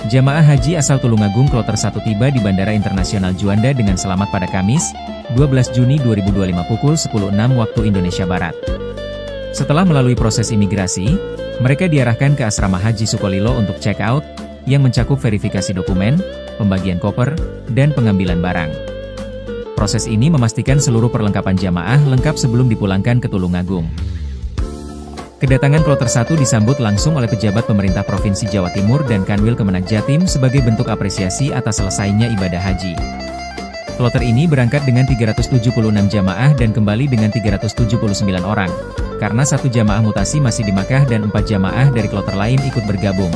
Jamaah haji asal Tulungagung Kloter 1 tiba di Bandara Internasional Juanda dengan selamat pada Kamis, 12 Juni 2025 pukul 10.06 waktu Indonesia Barat. Setelah melalui proses imigrasi, mereka diarahkan ke Asrama Haji Sukolilo untuk check-out, yang mencakup verifikasi dokumen, pembagian koper, dan pengambilan barang. Proses ini memastikan seluruh perlengkapan jamaah lengkap sebelum dipulangkan ke Tulungagung. Kedatangan Kloter 1 disambut langsung oleh pejabat pemerintah Provinsi Jawa Timur dan Kanwil Kemenag Jatim sebagai bentuk apresiasi atas selesainya ibadah haji. Kloter ini berangkat dengan 376 jamaah dan kembali dengan 379 orang, karena satu jamaah mutasi masih di Makkah dan 4 jamaah dari kloter lain ikut bergabung.